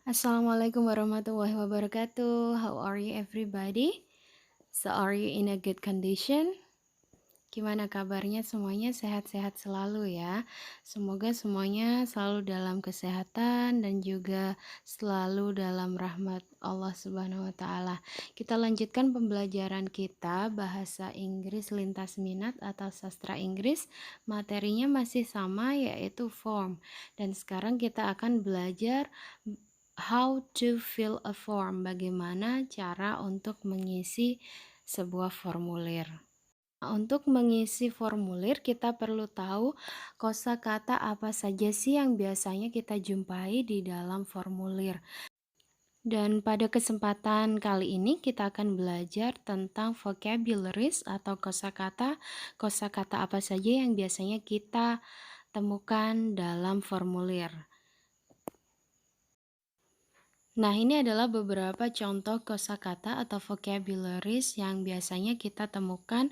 Assalamualaikum warahmatullahi wabarakatuh. How are you everybody? So are you in a good condition? Gimana kabarnya semuanya sehat-sehat selalu ya. Semoga semuanya selalu dalam kesehatan dan juga selalu dalam rahmat Allah Subhanahu wa taala. Kita lanjutkan pembelajaran kita bahasa Inggris lintas minat atau sastra Inggris. Materinya masih sama yaitu form. Dan sekarang kita akan belajar how to fill a form. Bagaimana cara untuk mengisi sebuah formulir. Untuk mengisi formulir kita perlu tahu kosakata apa saja sih yang biasanya kita jumpai di dalam formulir. Dan pada kesempatan kali ini kita akan belajar tentang vocabularies atau kosakata. Kosakata apa saja yang biasanya kita temukan dalam formulir. Nah, ini adalah beberapa contoh kosakata atau vocabularies yang biasanya kita temukan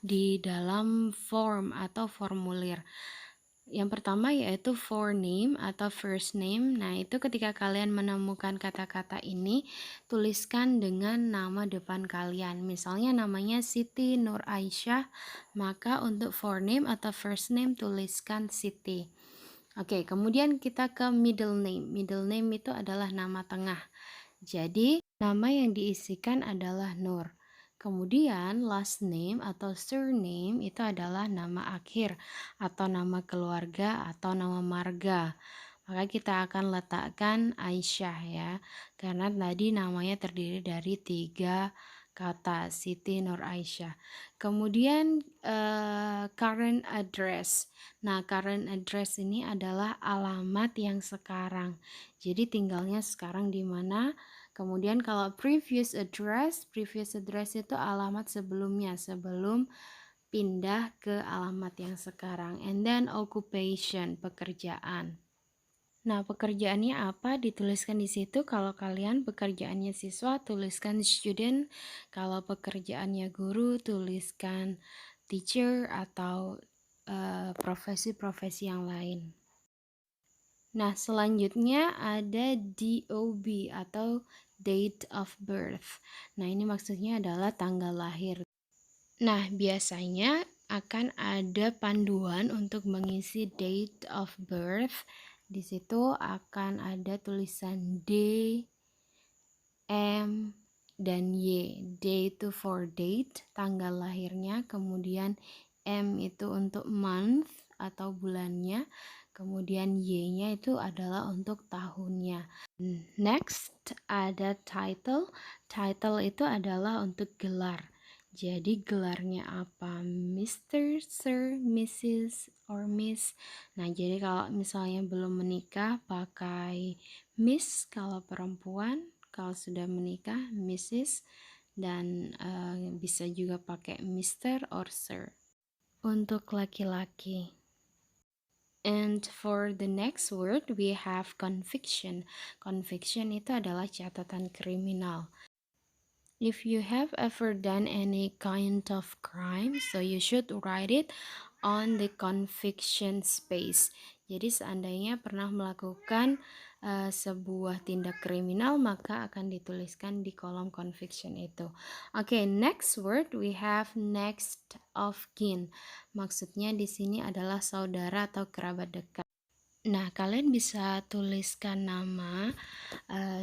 di dalam form atau formulir. Yang pertama yaitu forename atau first name. Nah, itu ketika kalian menemukan kata-kata ini, tuliskan dengan nama depan kalian. Misalnya namanya Siti Nur Aisyah, maka untuk forename atau first name tuliskan Siti. Oke, kemudian kita ke middle name. Middle name itu adalah nama tengah. Jadi, nama yang diisikan adalah Nur. Kemudian, last name atau surname itu adalah nama akhir atau nama keluarga atau nama marga. Maka kita akan letakkan Aisyah ya, karena tadi namanya terdiri dari 3 kata, Siti Nur Aisyah. Kemudian current address. Nah, current address ini adalah alamat yang sekarang. Jadi tinggalnya sekarang di mana? Kemudian kalau previous address itu alamat sebelumnya, sebelum pindah ke alamat yang sekarang. And then occupation, pekerjaan. Nah, pekerjaannya apa? Dituliskan di situ. Kalau kalian pekerjaannya siswa, tuliskan student. Kalau pekerjaannya guru, tuliskan teacher atau profesi-profesi yang lain. Nah, selanjutnya ada DOB atau date of birth. Nah, ini maksudnya adalah tanggal lahir. Nah, biasanya akan ada panduan untuk mengisi date of birth. Di situ akan ada tulisan D, M, dan Y. D itu for date, tanggal lahirnya. Kemudian M itu untuk month atau bulannya. Kemudian Y-nya itu adalah untuk tahunnya. Next ada title. Title itu adalah untuk gelar. Jadi gelarnya apa? Mr., Sir, Mrs., or Miss. Nah, jadi kalau misalnya belum menikah pakai Miss kalau perempuan, kalau sudah menikah Mrs., dan bisa juga pakai Mr. or Sir untuk laki-laki. And for the next word we have conviction. Conviction itu adalah catatan kriminal. If you have ever done any kind of crime, so you should write it on the conviction space. Jadi seandainya pernah melakukan sebuah tindak kriminal, maka akan dituliskan di kolom conviction itu. Oke, next word we have next of kin. Maksudnya di sini adalah saudara atau kerabat dekat. Nah, kalian bisa tuliskan nama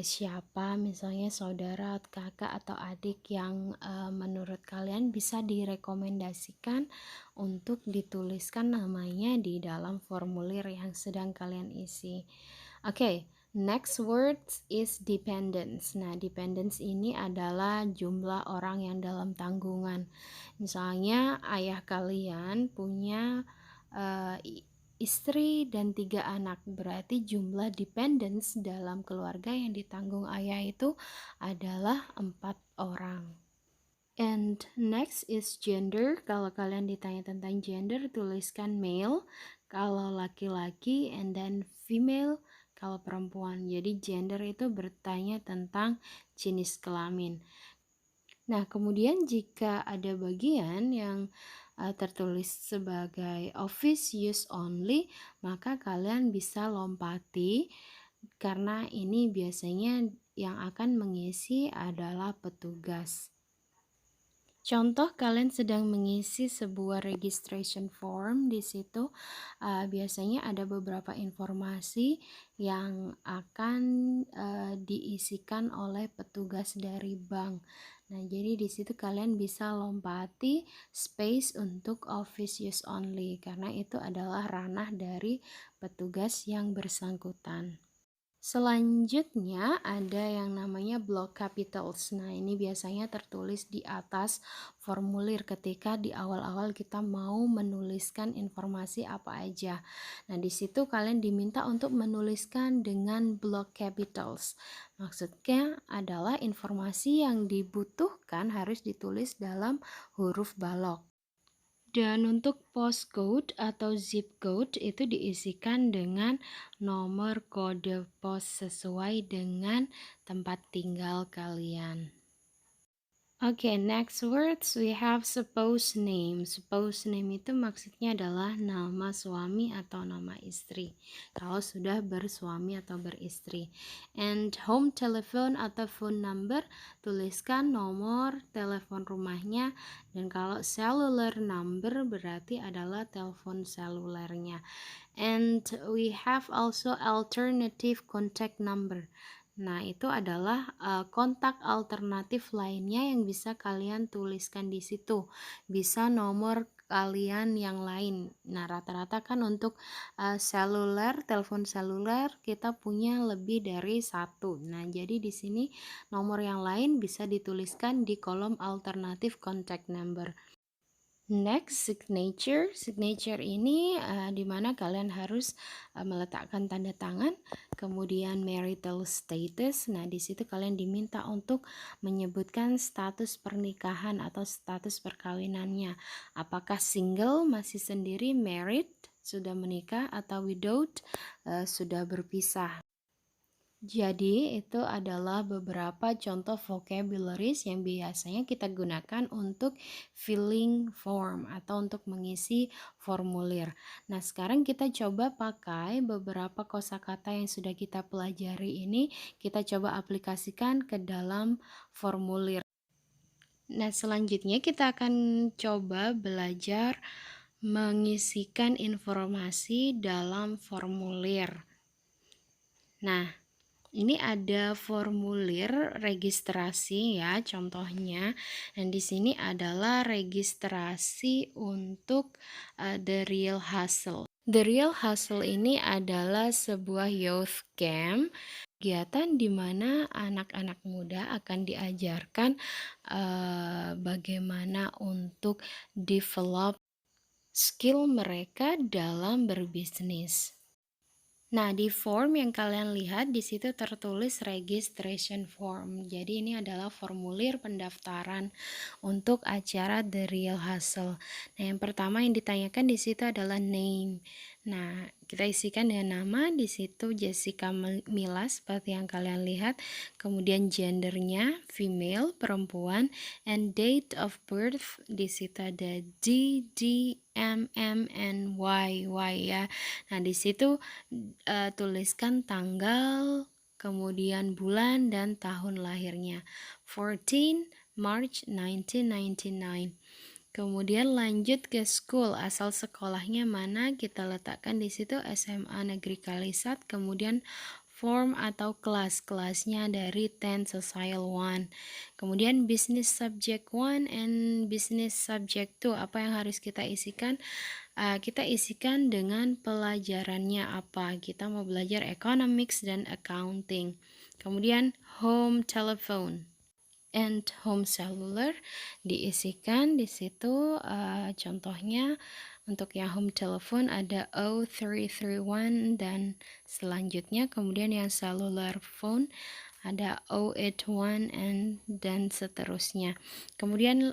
siapa, misalnya saudara, kakak, atau adik yang menurut kalian bisa direkomendasikan untuk dituliskan namanya di dalam formulir yang sedang kalian isi. Oke, next word is dependence. Nah, dependence ini adalah jumlah orang yang dalam tanggungan. Misalnya ayah kalian punya istri dan 3 anak, berarti jumlah dependents dalam keluarga yang ditanggung ayah itu adalah 4 orang. And next is gender. Kalau kalian ditanya tentang gender, tuliskan male kalau laki-laki, and then female kalau perempuan. Jadi gender itu bertanya tentang jenis kelamin. Nah, kemudian jika ada bagian yang tertulis sebagai office use only, maka kalian bisa lompati karena ini biasanya yang akan mengisi adalah petugas. Contoh kalian sedang mengisi sebuah registration form, di situ biasanya ada beberapa informasi yang akan diisikan oleh petugas dari bank. Nah, jadi di situ kalian bisa lompati space untuk office use only karena itu adalah ranah dari petugas yang bersangkutan. Selanjutnya ada yang namanya block capitals. Nah, ini biasanya tertulis di atas formulir ketika di awal-awal kita mau menuliskan informasi apa aja. Nah, di situ kalian diminta untuk menuliskan dengan block capitals. Maksudnya adalah informasi yang dibutuhkan harus ditulis dalam huruf balok. Dan untuk postcode atau zip code itu diisikan dengan nomor kode pos sesuai dengan tempat tinggal kalian. Oke, next words we have suppose name. Suppose name itu maksudnya adalah nama suami atau nama istri kalau sudah bersuami atau beristri. And home telephone atau phone number, tuliskan nomor telepon rumahnya, dan kalau cellular number berarti adalah telepon selulernya. And we have also alternative contact number. Nah, itu adalah kontak alternatif lainnya yang bisa kalian tuliskan di situ. Bisa nomor kalian yang lain. Nah, rata-rata kan untuk seluler, telepon seluler kita punya lebih dari satu. Nah, jadi di sini nomor yang lain bisa dituliskan di kolom alternatif contact number. Next, signature. Signature ini dimana kalian harus meletakkan tanda tangan. Kemudian marital status. Nah, di situ kalian diminta untuk menyebutkan status pernikahan atau status perkawinannya. Apakah single, masih sendiri, married, sudah menikah, atau widowed, sudah berpisah. Jadi itu adalah beberapa contoh vocabularies yang biasanya kita gunakan untuk filling form atau untuk mengisi formulir. Nah, sekarang kita coba pakai beberapa kosakata yang sudah kita pelajari ini, kita coba aplikasikan ke dalam formulir. Nah, selanjutnya kita akan coba belajar mengisikan informasi dalam formulir. Nah, ini ada formulir registrasi ya, contohnya. Dan di sini adalah registrasi untuk The Real Hustle. The Real Hustle ini adalah sebuah youth camp, kegiatan di mana anak-anak muda akan diajarkan bagaimana untuk develop skill mereka dalam berbisnis. Nah, di form yang kalian lihat di situ tertulis registration form. Jadi ini adalah formulir pendaftaran untuk acara The Real Hustle. Nah, yang pertama yang ditanyakan di situ adalah name. Nah, kita isikan dengan nama, di situ Jessica Mila seperti yang kalian lihat. Kemudian gendernya female, perempuan, and date of birth di situ ada D, M, and Y ya. Nah, di situ tuliskan tanggal, kemudian bulan dan tahun lahirnya. 14 March 1999. Kemudian lanjut ke school, asal sekolahnya mana, kita letakkan di situ SMA Negeri Kalisat. Kemudian form atau kelasnya dari 10 Social 1. Kemudian business subject 1 and business subject 2. Apa yang harus kita isikan? Kita isikan dengan pelajarannya apa. Kita mau belajar economics dan accounting. Kemudian home telephone and home cellular diisikan di situ. Contohnya untuk yang home telephone ada 0331 dan selanjutnya. Kemudian yang cellular phone ada 081 dan seterusnya. Kemudian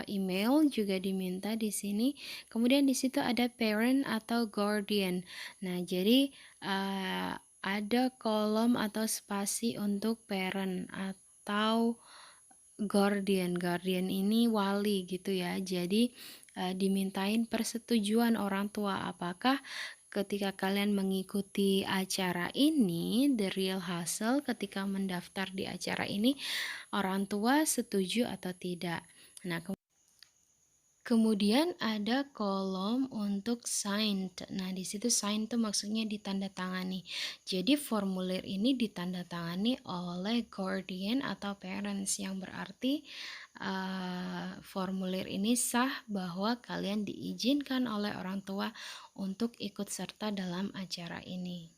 email juga diminta di sini. Kemudian di situ ada parent atau guardian. Nah, jadi ada kolom atau spasi untuk parent atau guardian. Guardian ini wali gitu ya. Jadi dimintain persetujuan orang tua apakah ketika kalian mengikuti acara ini, The Real Hustle, ketika mendaftar di acara ini, orang tua setuju atau tidak. Nah, kemudian ada kolom untuk signed. Nah, di situ sign itu maksudnya ditandatangani. Jadi formulir ini ditandatangani oleh guardian atau parents, yang berarti formulir ini sah bahwa kalian diizinkan oleh orang tua untuk ikut serta dalam acara ini.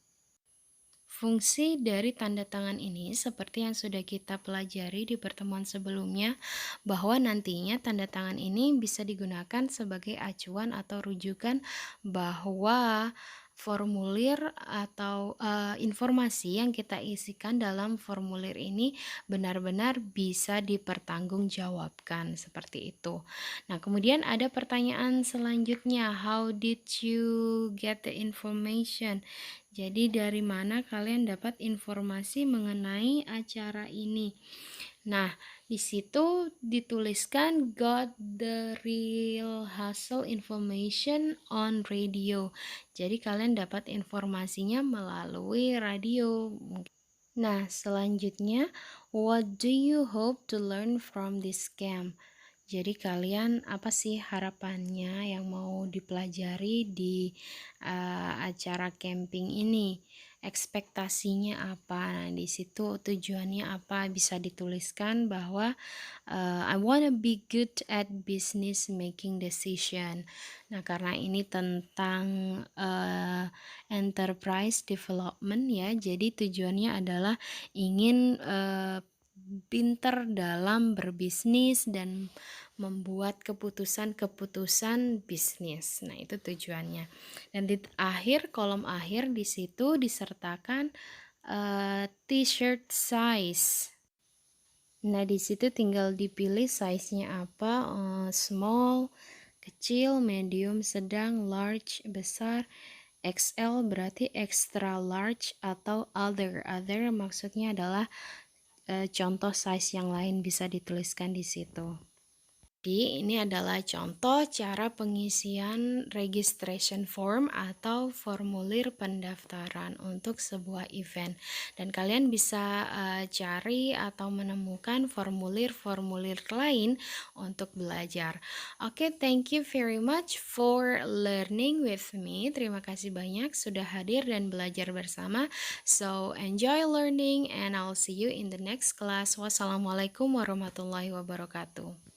Fungsi dari tanda tangan ini seperti yang sudah kita pelajari di pertemuan sebelumnya, bahwa nantinya tanda tangan ini bisa digunakan sebagai acuan atau rujukan bahwa formulir atau informasi yang kita isikan dalam formulir ini benar-benar bisa dipertanggungjawabkan, seperti itu. Nah, kemudian ada pertanyaan selanjutnya, how did you get the information? Jadi dari mana kalian dapat informasi mengenai acara ini? Nah, di situ dituliskan got the real hustle information on radio. Jadi kalian dapat informasinya melalui radio. Nah, selanjutnya, what do you hope to learn from this camp? Jadi kalian apa sih harapannya yang mau dipelajari di acara camping ini? Ekspektasinya apa? Nah, di situ tujuannya apa? Bisa dituliskan bahwa I wanna be good at business making decision. Nah, karena ini tentang enterprise development ya, jadi tujuannya adalah ingin pinter dalam berbisnis dan membuat keputusan-keputusan bisnis. Nah, itu tujuannya. Dan di akhir, kolom akhir di situ disertakan t-shirt size. Nah, di situ tinggal dipilih size-nya apa, small, kecil, medium, sedang, large, besar. XL berarti extra large atau other. Other maksudnya adalah contoh size yang lain, bisa dituliskan di situ. Jadi ini adalah contoh cara pengisian registration form atau formulir pendaftaran untuk sebuah event, dan kalian bisa cari atau menemukan formulir-formulir lain untuk belajar. Oke, thank you very much for learning with me. Terima kasih banyak sudah hadir dan belajar bersama. So enjoy learning and I'll see you in the next class. Wassalamualaikum warahmatullahi wabarakatuh.